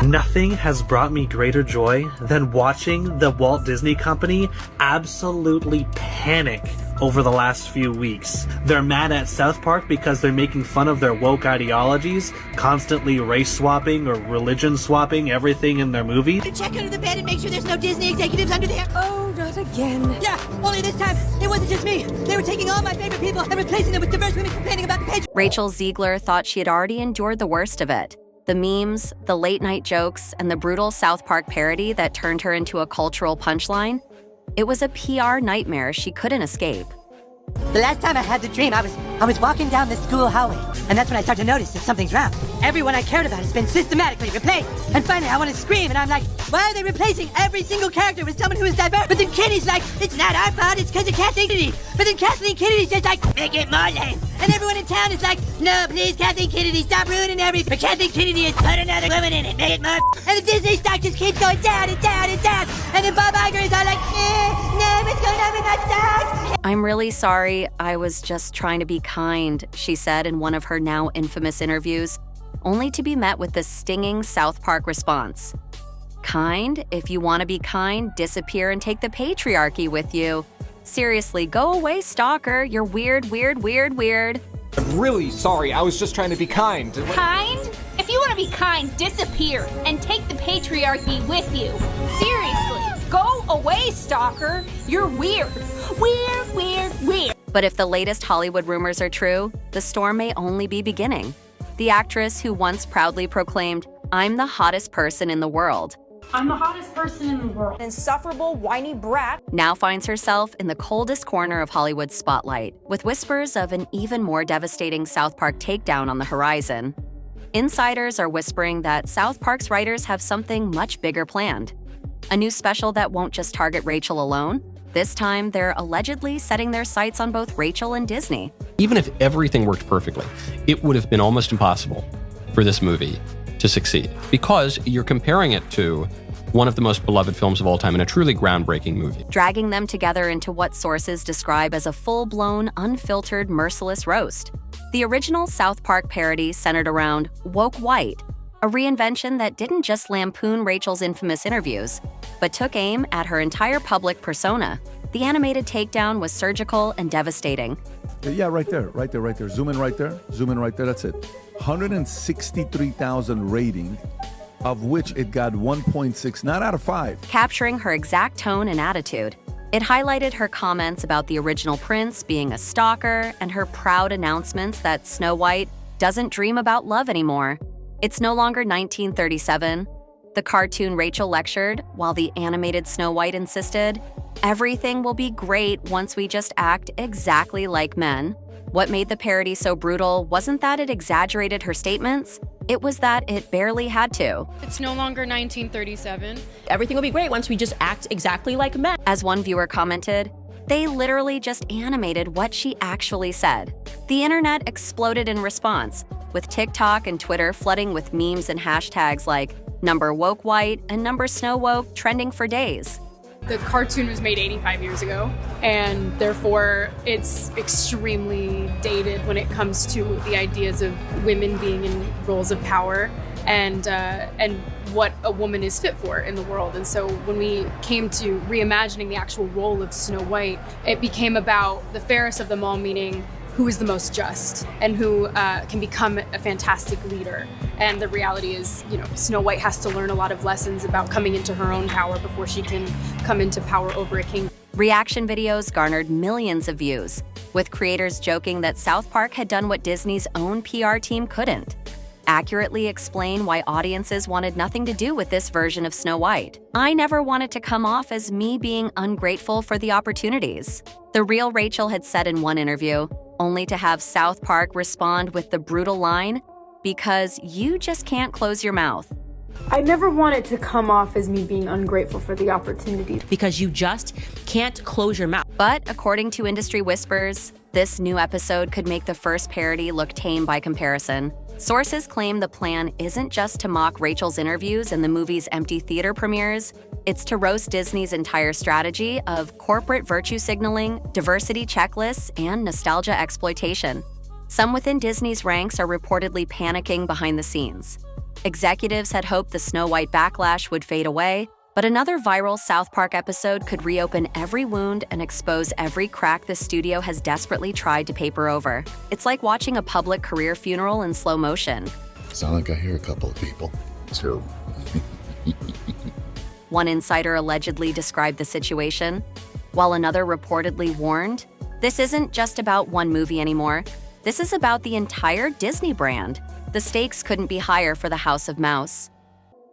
Nothing has brought me greater joy than watching the Walt Disney Company absolutely panic over the last few weeks. They're mad at South Park because they're making fun of their woke ideologies, constantly race swapping or religion swapping everything in their movies. Check under the bed and make sure there's no Disney executives under there. Oh, not again. Yeah, only this time, it wasn't just me. They were taking all my favorite people and replacing them with diverse women complaining about the page. Rachel Zegler thought she had already endured the worst of it. The memes, the late-night jokes, and the brutal South Park parody that turned her into a cultural punchline. It was a PR nightmare she couldn't escape. The last time I had the dream, I was walking down the school hallway, and that's when I started to notice that something's wrong. Everyone I cared about has been systematically replaced. And finally, I want to scream, and I'm like, why are they replacing every single character with someone who is diverse? But then Kenny's like, it's not our fault, it's because of Kathleen Kennedy. But then Kathleen Kennedy's just like, make it more lame. And everyone in town is like, no, please, Kathleen Kennedy, stop ruining everything. But Kathleen Kennedy has put another woman in it, make it more. And the Disney stock just keeps going down and down and down. And then Bob Iger is all like, no, what's going on with my stocks? I'm really sorry, I was just trying to be kind, she said in one of her now infamous interviews, only to be met with the stinging South Park response. Kind? If you want to be kind, disappear and take the patriarchy with you. Seriously, go away, stalker. You're weird, weird, weird, weird. I'm really sorry, I was just trying to be kind. Kind? If you want to be kind, disappear and take the patriarchy with you. Seriously, go away, stalker. You're weird. Weird, weird, weird. But if the latest Hollywood rumors are true, the storm may only be beginning. The actress who once proudly proclaimed, "I'm the hottest person in the world," I'm the hottest person in the world. Insufferable, whiny brat. now finds herself in the coldest corner of Hollywood's spotlight, with whispers of an even more devastating South Park takedown on the horizon. Insiders are whispering that South Park's writers have something much bigger planned. A new special that won't just target Rachel alone. This time, they're allegedly setting their sights on both Rachel and Disney. Even if everything worked perfectly, it would have been almost impossible for this movie to succeed because you're comparing it to one of the most beloved films of all time and a truly groundbreaking movie. Dragging them together into what sources describe as a full-blown, unfiltered, merciless roast. The original South Park parody centered around Woke White, a reinvention that didn't just lampoon Rachel's infamous interviews, but took aim at her entire public persona. The animated takedown was surgical and devastating. Yeah, right there, right there, right there. Zoom in right there, that's it. 163,000 rating, of which it got 1.6, not out of 5. Capturing her exact tone and attitude. It highlighted her comments about the original prince being a stalker and her proud announcements that Snow White doesn't dream about love anymore. It's no longer 1937. The cartoon Rachel lectured, while the animated Snow White insisted, everything will be great once we just act exactly like men. What made the parody so brutal wasn't that it exaggerated her statements, it was that it barely had to. It's no longer 1937. Everything will be great once we just act exactly like men. As one viewer commented, they literally just animated what she actually said. The internet exploded in response, with TikTok and Twitter flooding with memes and hashtags like #WokeWhite and #SnowWoke trending for days. The cartoon was made 85 years ago, and therefore it's extremely dated when it comes to the ideas of women being in roles of power and what a woman is fit for in the world. And so when we came to reimagining the actual role of Snow White, it became about the fairest of them all, meaning who is the most just and who can become a fantastic leader. And the reality is, Snow White has to learn a lot of lessons about coming into her own power before she can come into power over a kingdom. Reaction videos garnered millions of views, with creators joking that South Park had done what Disney's own PR team couldn't: accurately explain why audiences wanted nothing to do with this version of Snow White. I never wanted to come off as me being ungrateful for the opportunities, the real Rachel had said in one interview, only to have South Park respond with the brutal line, "Because you just can't close your mouth." I never wanted to come off as me being ungrateful for the opportunity. Because you just can't close your mouth. But according to industry whispers, this new episode could make the first parody look tame by comparison. Sources claim the plan isn't just to mock Rachel's interviews and the movie's empty theater premieres, it's to roast Disney's entire strategy of corporate virtue signaling, diversity checklists, and nostalgia exploitation. Some within Disney's ranks are reportedly panicking behind the scenes. Executives had hoped the Snow White backlash would fade away, but another viral South Park episode could reopen every wound and expose every crack the studio has desperately tried to paper over. It's like watching a public career funeral in slow motion. Sound like I hear a couple of people, too. One insider allegedly described the situation, while another reportedly warned, "This isn't just about one movie anymore. This is about the entire Disney brand. The stakes couldn't be higher for the House of Mouse."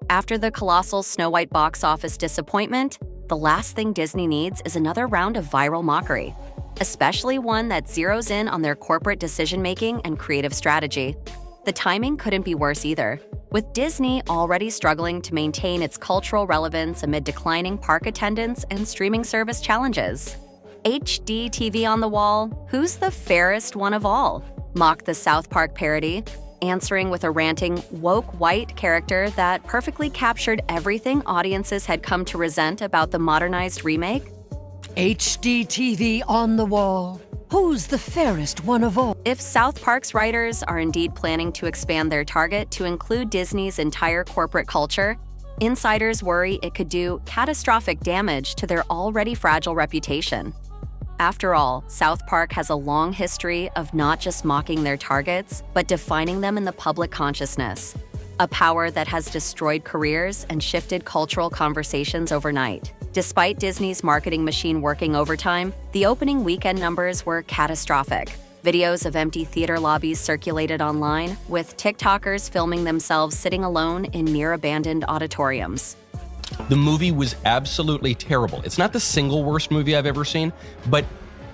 After the colossal Snow White box office disappointment, the last thing Disney needs is another round of viral mockery, especially one that zeroes in on their corporate decision-making and creative strategy. The timing couldn't be worse either, with Disney already struggling to maintain its cultural relevance amid declining park attendance and streaming service challenges. HD TV on the wall, who's the fairest one of all? Mocked the South Park parody, answering with a ranting, woke white character that perfectly captured everything audiences had come to resent about the modernized remake. HD TV on the wall. Who's the fairest one of all? If South Park's writers are indeed planning to expand their target to include Disney's entire corporate culture, insiders worry it could do catastrophic damage to their already fragile reputation. After all, South Park has a long history of not just mocking their targets, but defining them in the public consciousness, a power that has destroyed careers and shifted cultural conversations overnight. Despite Disney's marketing machine working overtime, the opening weekend numbers were catastrophic. Videos of empty theater lobbies circulated online, with TikTokers filming themselves sitting alone in near-abandoned auditoriums. The movie was absolutely terrible. It's not the single worst movie I've ever seen, but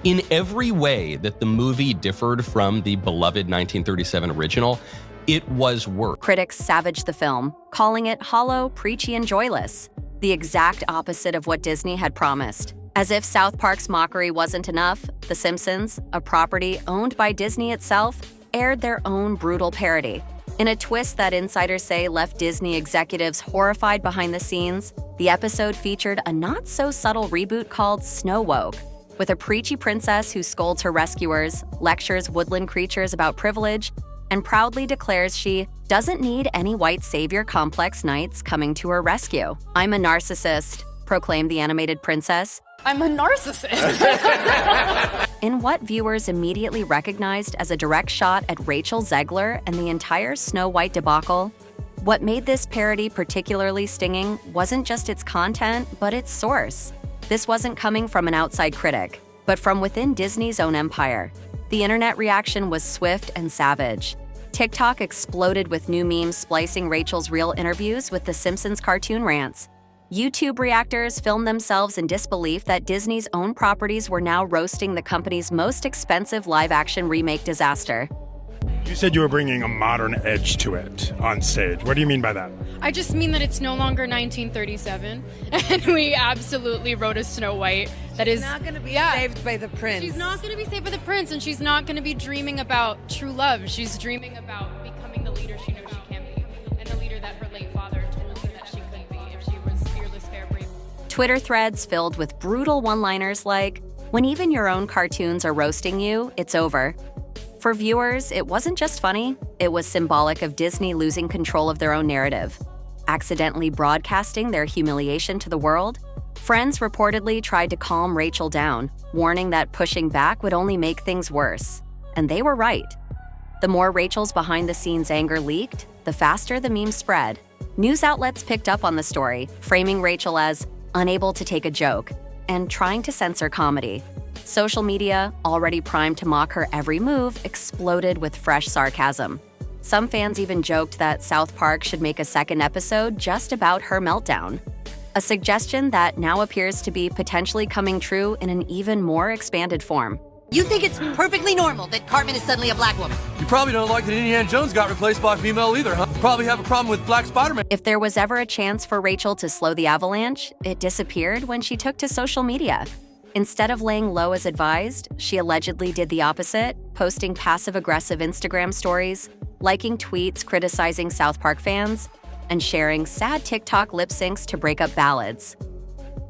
in every way that the movie differed from the beloved 1937 original, it was worse. Critics savaged the film, calling it hollow, preachy, and joyless, the exact opposite of what Disney had promised. As if South Park's mockery wasn't enough, The Simpsons, a property owned by Disney itself, aired their own brutal parody. In a twist that insiders say left Disney executives horrified behind the scenes, the episode featured a not-so-subtle reboot called Snow Woke, with a preachy princess who scolds her rescuers, lectures woodland creatures about privilege, and proudly declares she doesn't need any white savior complex knights coming to her rescue. "I'm a narcissist," proclaimed the animated princess. I'm a narcissist. In what viewers immediately recognized as a direct shot at Rachel Zegler and the entire Snow White debacle, what made this parody particularly stinging wasn't just its content, but its source. This wasn't coming from an outside critic, but from within Disney's own empire. The internet reaction was swift and savage. TikTok exploded with new memes splicing Rachel's real interviews with The Simpsons cartoon rants. YouTube reactors filmed themselves in disbelief that Disney's own properties were now roasting the company's most expensive live-action remake disaster. You said you were bringing a modern edge to it on stage. What do you mean by that? I just mean that it's no longer 1937, and we absolutely wrote a Snow White that is not going to be saved by the prince. She's not going to be saved by the prince, and she's not going to be dreaming about true love. She's dreaming about becoming the leader she knows she can be, and the leader that her late father told her that she could be if she was fearless, fair, brave. Twitter threads filled with brutal one-liners like, "When even your own cartoons are roasting you, it's over." For viewers, it wasn't just funny, it was symbolic of Disney losing control of their own narrative. Accidentally broadcasting their humiliation to the world, friends reportedly tried to calm Rachel down, warning that pushing back would only make things worse. And they were right. The more Rachel's behind-the-scenes anger leaked, the faster the memes spread. News outlets picked up on the story, framing Rachel as unable to take a joke and trying to censor comedy. Social media, already primed to mock her every move, exploded with fresh sarcasm. Some fans even joked that South Park should make a second episode just about her meltdown, a suggestion that now appears to be potentially coming true in an even more expanded form. You think it's perfectly normal that Cartman is suddenly a black woman? You probably don't like that Indiana Jones got replaced by a female either, huh? You probably have a problem with Black Spider-Man. If there was ever a chance for Rachel to slow the avalanche, it disappeared when she took to social media. Instead of laying low as advised, she allegedly did the opposite, posting passive-aggressive Instagram stories, liking tweets criticizing South Park fans, and sharing sad TikTok lip syncs to break up ballads.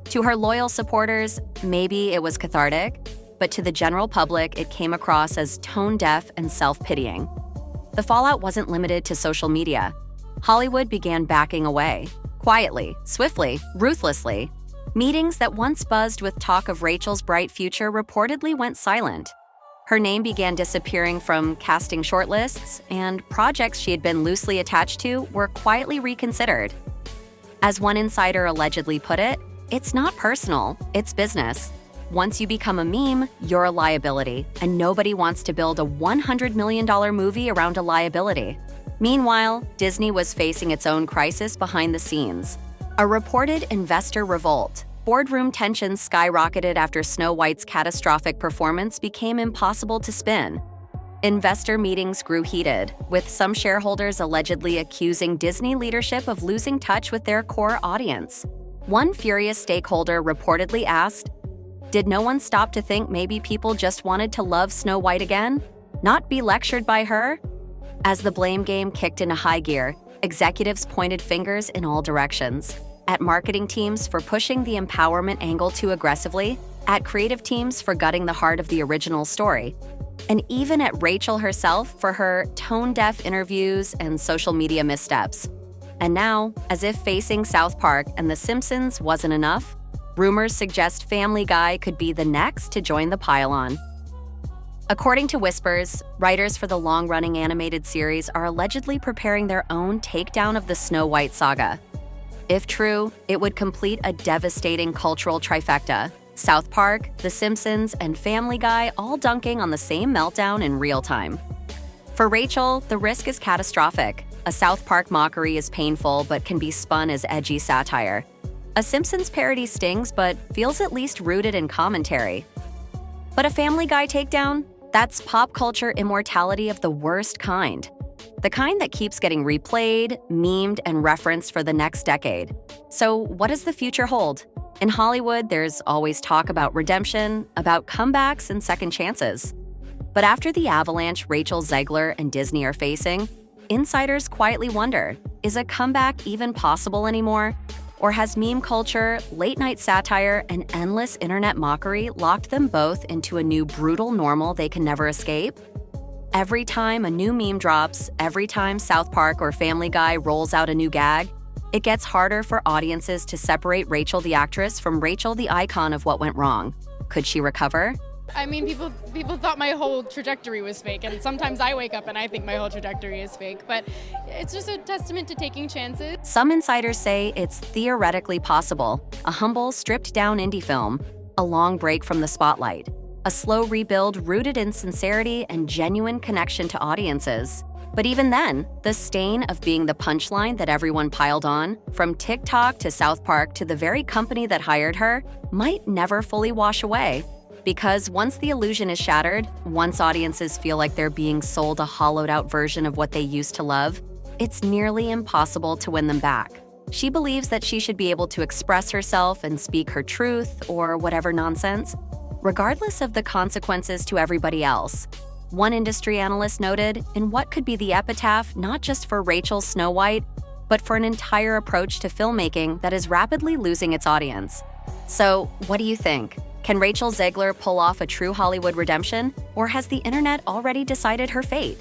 To her loyal supporters, maybe it was cathartic, but to the general public, it came across as tone-deaf and self-pitying. The fallout wasn't limited to social media. Hollywood began backing away. Quietly, swiftly, ruthlessly. Meetings that once buzzed with talk of Rachel's bright future reportedly went silent. Her name began disappearing from casting shortlists, and projects she had been loosely attached to were quietly reconsidered. As one insider allegedly put it, it's not personal, it's business. Once you become a meme, you're a liability, and nobody wants to build a $100 million movie around a liability. Meanwhile, Disney was facing its own crisis behind the scenes. A reported investor revolt. Boardroom tensions skyrocketed after Snow White's catastrophic performance became impossible to spin. Investor meetings grew heated, with some shareholders allegedly accusing Disney leadership of losing touch with their core audience. One furious stakeholder reportedly asked, "Did no one stop to think maybe people just wanted to love Snow White again? Not be lectured by her?" As the blame game kicked into high gear, executives pointed fingers in all directions. At marketing teams for pushing the empowerment angle too aggressively, at creative teams for gutting the heart of the original story, and even at Rachel herself for her tone-deaf interviews and social media missteps. And now, as if facing South Park and The Simpsons wasn't enough, rumors suggest Family Guy could be the next to join the pile-on. According to whispers, writers for the long-running animated series are allegedly preparing their own takedown of the Snow White saga. If true, it would complete a devastating cultural trifecta: South Park, The Simpsons, and Family Guy all dunking on the same meltdown in real time. For Rachel, the risk is catastrophic. A South Park mockery is painful but can be spun as edgy satire. A Simpsons parody stings but feels at least rooted in commentary. But a Family Guy takedown? That's pop culture immortality of the worst kind. The kind that keeps getting replayed, memed, and referenced for the next decade. So what does the future hold? In Hollywood, there's always talk about redemption, about comebacks and second chances. But after the avalanche Rachel Zegler and Disney are facing, insiders quietly wonder, is a comeback even possible anymore? Or has meme culture, late-night satire, and endless internet mockery locked them both into a new brutal normal they can never escape? Every time a new meme drops, every time South Park or Family Guy rolls out a new gag, it gets harder for audiences to separate Rachel the actress from Rachel the icon of what went wrong. Could she recover? I mean, people thought my whole trajectory was fake, and sometimes I wake up and I think my whole trajectory is fake, but it's just a testament to taking chances. Some insiders say it's theoretically possible: a humble, stripped-down indie film, a long break from the spotlight, a slow rebuild rooted in sincerity and genuine connection to audiences. But even then, the stain of being the punchline that everyone piled on, from TikTok to South Park to the very company that hired her, might never fully wash away. Because once the illusion is shattered, once audiences feel like they're being sold a hollowed-out version of what they used to love, it's nearly impossible to win them back. She believes that she should be able to express herself and speak her truth, or whatever nonsense, regardless of the consequences to everybody else. One industry analyst noted, in what could be the epitaph not just for Rachel's Snow White, but for an entire approach to filmmaking that is rapidly losing its audience. So, what do you think? Can Rachel Zegler pull off a true Hollywood redemption, or has the internet already decided her fate?